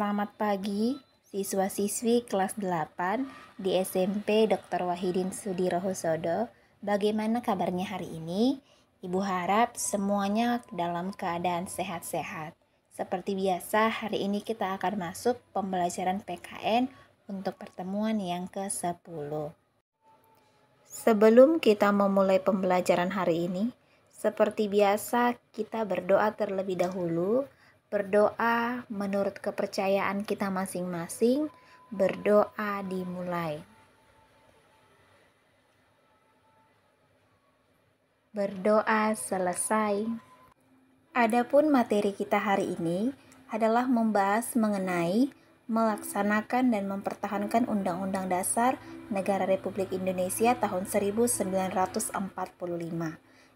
Selamat pagi, siswa-siswi kelas 8 di SMP Dr. Wahidin Sudirohusodo. Bagaimana kabarnya hari ini? Ibu harap semuanya dalam keadaan sehat-sehat. Seperti biasa, hari ini kita akan masuk pembelajaran PKN untuk pertemuan yang ke-10. Sebelum kita memulai pembelajaran hari ini, seperti biasa kita berdoa terlebih dahulu. Berdoa menurut kepercayaan kita masing-masing. Berdoa dimulai. Berdoa selesai. Adapun materi kita hari ini adalah membahas mengenai melaksanakan dan mempertahankan Undang-Undang Dasar Negara Republik Indonesia tahun 1945,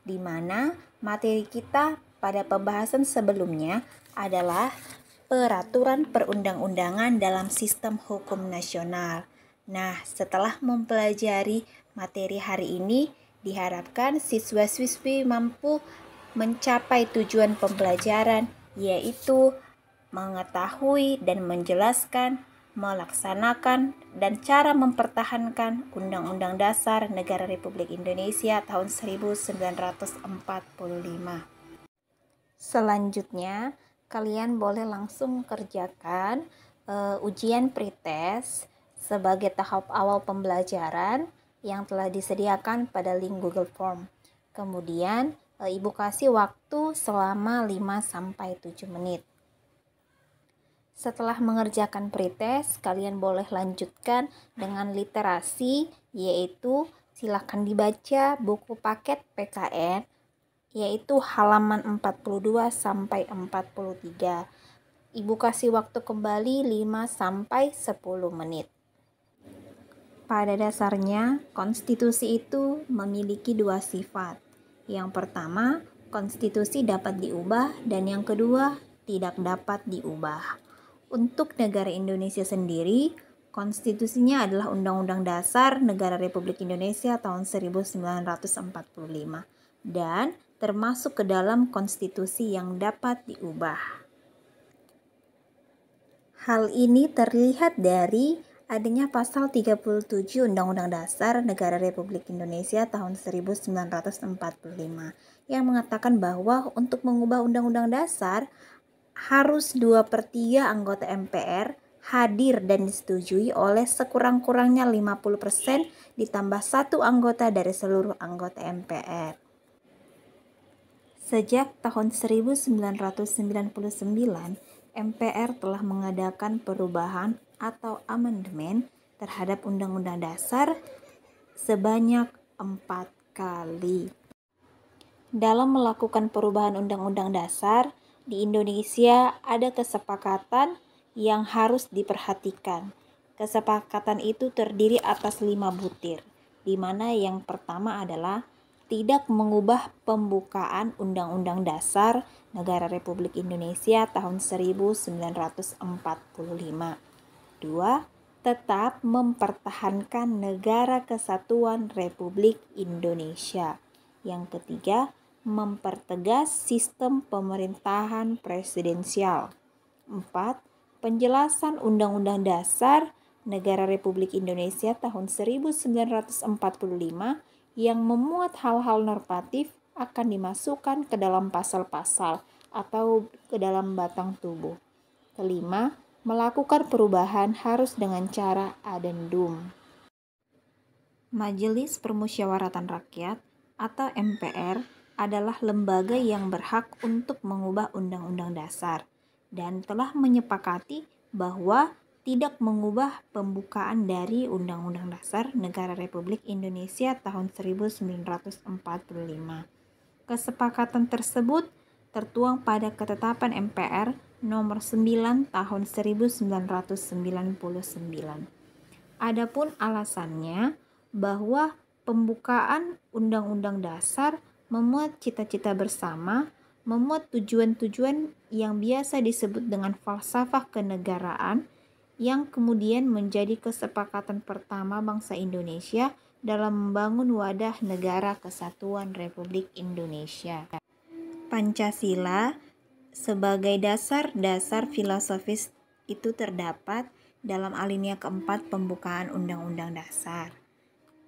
di mana materi kita pada pembahasan sebelumnya adalah peraturan perundang-undangan dalam sistem hukum nasional. Nah, setelah mempelajari materi hari ini, diharapkan siswa-siswi mampu mencapai tujuan pembelajaran, yaitu mengetahui dan menjelaskan, melaksanakan, dan cara mempertahankan Undang-Undang Dasar Negara Republik Indonesia tahun 1945. Selanjutnya, kalian boleh langsung kerjakan ujian pretest sebagai tahap awal pembelajaran yang telah disediakan pada link Google Form. Kemudian, Ibu kasih waktu selama 5-7 menit. Setelah mengerjakan pretest, kalian boleh lanjutkan dengan literasi, yaitu silakan dibaca buku paket PKN, yaitu halaman 42-43. Ibu kasih waktu kembali 5-10 menit. Pada dasarnya, konstitusi itu memiliki dua sifat. Yang pertama, konstitusi dapat diubah, dan yang kedua, tidak dapat diubah. Untuk negara Indonesia sendiri, konstitusinya adalah Undang-Undang Dasar Negara Republik Indonesia tahun 1945 dan termasuk ke dalam konstitusi yang dapat diubah. Hal ini terlihat dari adanya pasal 37 Undang-Undang Dasar Negara Republik Indonesia tahun 1945 yang mengatakan bahwa untuk mengubah Undang-Undang Dasar harus 2/3 anggota MPR hadir dan disetujui oleh sekurang-kurangnya 50% ditambah 1 anggota dari seluruh anggota MPR. Sejak tahun 1999, MPR telah mengadakan perubahan atau amandemen terhadap Undang-Undang Dasar sebanyak 4 kali. Dalam melakukan perubahan Undang-Undang Dasar, di Indonesia ada kesepakatan yang harus diperhatikan. Kesepakatan itu terdiri atas 5 butir, di mana yang pertama adalah tidak mengubah pembukaan Undang-Undang Dasar Negara Republik Indonesia tahun 1945. 2. Tetap mempertahankan Negara Kesatuan Republik Indonesia. Yang ketiga, mempertegas sistem pemerintahan presidensial. 4. Penjelasan Undang-Undang Dasar Negara Republik Indonesia tahun 1945 yang memuat hal-hal normatif akan dimasukkan ke dalam pasal-pasal atau ke dalam batang tubuh. Kelima, melakukan perubahan harus dengan cara adendum. Majelis Permusyawaratan Rakyat atau MPR adalah lembaga yang berhak untuk mengubah Undang-Undang Dasar dan telah menyepakati bahwa tidak mengubah pembukaan dari Undang-Undang Dasar Negara Republik Indonesia tahun 1945. Kesepakatan tersebut tertuang pada Ketetapan MPR nomor 9 tahun 1999. Adapun alasannya bahwa pembukaan Undang-Undang Dasar memuat cita-cita bersama, memuat tujuan-tujuan yang biasa disebut dengan falsafah kenegaraan, yang kemudian menjadi kesepakatan pertama bangsa Indonesia dalam membangun wadah Negara Kesatuan Republik Indonesia. Pancasila sebagai dasar-dasar filosofis itu terdapat dalam alinea keempat pembukaan Undang-Undang Dasar,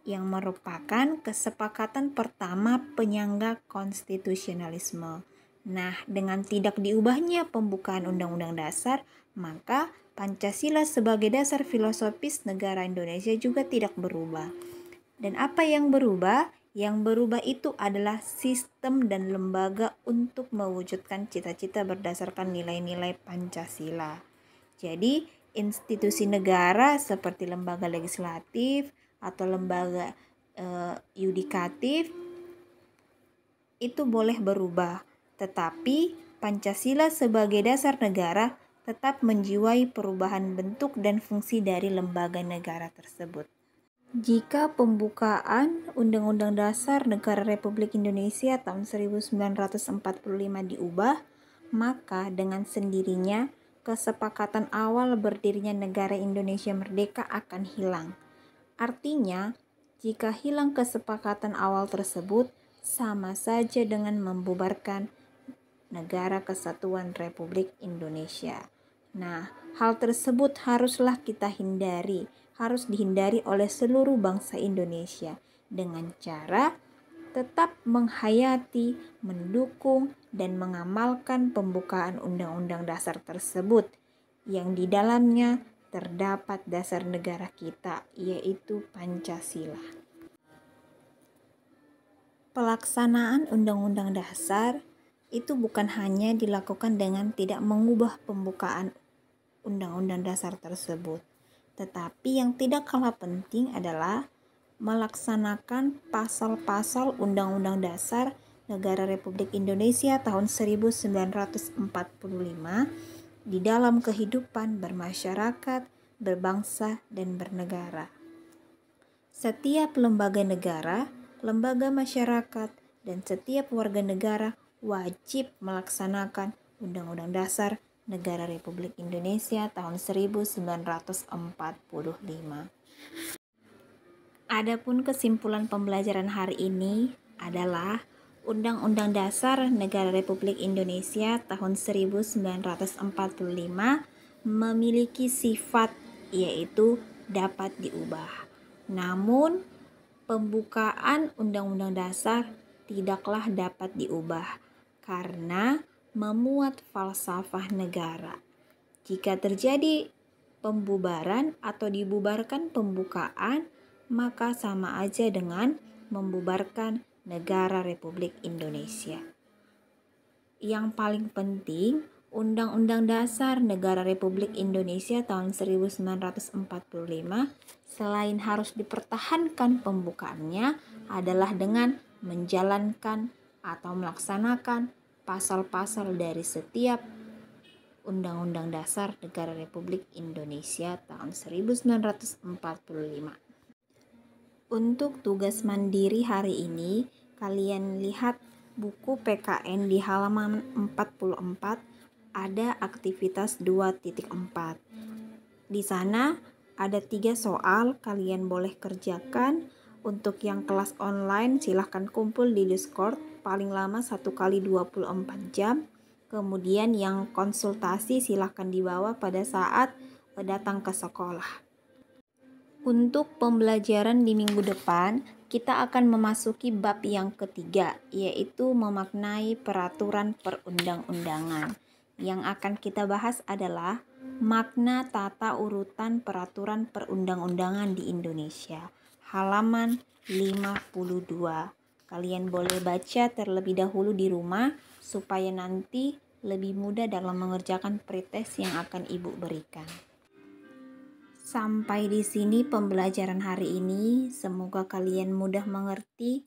yang merupakan kesepakatan pertama penyangga konstitusionalisme. Nah, dengan tidak diubahnya pembukaan Undang-Undang Dasar, maka Pancasila sebagai dasar filosofis negara Indonesia juga tidak berubah. Dan apa yang berubah? Yang berubah itu adalah sistem dan lembaga untuk mewujudkan cita-cita berdasarkan nilai-nilai Pancasila. Jadi, institusi negara seperti lembaga legislatif atau lembaga yudikatif itu boleh berubah, tetapi Pancasila sebagai dasar negara tetap menjiwai perubahan bentuk dan fungsi dari lembaga negara tersebut. Jika pembukaan Undang-Undang Dasar Negara Republik Indonesia tahun 1945 diubah, maka dengan sendirinya kesepakatan awal berdirinya negara Indonesia merdeka akan hilang. Artinya, jika hilang kesepakatan awal tersebut, sama saja dengan membubarkan Negara Kesatuan Republik Indonesia. Nah, hal tersebut harus dihindari oleh seluruh bangsa Indonesia dengan cara tetap menghayati, mendukung, dan mengamalkan pembukaan Undang-Undang Dasar tersebut yang di dalamnya terdapat dasar negara kita, yaitu Pancasila. Pelaksanaan Undang-Undang Dasar itu bukan hanya dilakukan dengan tidak mengubah pembukaan Undang-Undang Dasar tersebut, tetapi yang tidak kalah penting adalah melaksanakan pasal-pasal Undang-Undang Dasar Negara Republik Indonesia tahun 1945 di dalam kehidupan bermasyarakat, berbangsa, dan bernegara. Setiap lembaga negara, lembaga masyarakat, dan setiap warga negara wajib melaksanakan Undang-Undang Dasar Negara Republik Indonesia tahun 1945. Adapun kesimpulan pembelajaran hari ini adalah Undang-Undang Dasar Negara Republik Indonesia tahun 1945 memiliki sifat yaitu dapat diubah. Namun, pembukaan Undang-Undang Dasar tidaklah dapat diubah karena memuat falsafah negara. Jika terjadi pembubaran atau dibubarkan pembukaan, maka sama aja dengan membubarkan Negara Republik Indonesia. Yang paling penting, Undang-Undang Dasar Negara Republik Indonesia tahun 1945 selain harus dipertahankan pembukaannya adalah dengan menjalankan atau melaksanakan pasal-pasal dari setiap Undang-Undang Dasar Negara Republik Indonesia tahun 1945. Untuk tugas mandiri hari ini, kalian lihat buku PKN di halaman 44 ada aktivitas 2.4. Di sana ada 3 soal kalian boleh kerjakan. Untuk yang kelas online silahkan kumpul di Discord paling lama 1 kali 24 jam. Kemudian yang konsultasi silahkan dibawa pada saat datang ke sekolah. Untuk pembelajaran di minggu depan, kita akan memasuki bab yang ketiga, yaitu memaknai peraturan perundang-undangan. Yang akan kita bahas adalah makna tata urutan peraturan perundang-undangan di Indonesia. Halaman 52. Kalian boleh baca terlebih dahulu di rumah supaya nanti lebih mudah dalam mengerjakan pretest yang akan Ibu berikan. Sampai di sini pembelajaran hari ini. Semoga kalian mudah mengerti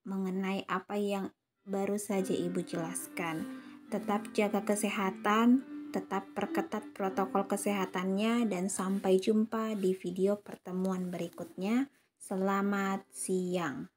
mengenai apa yang baru saja Ibu jelaskan. Tetap jaga kesehatan, tetap perketat protokol kesehatannya, dan sampai jumpa di video pertemuan berikutnya. Selamat siang.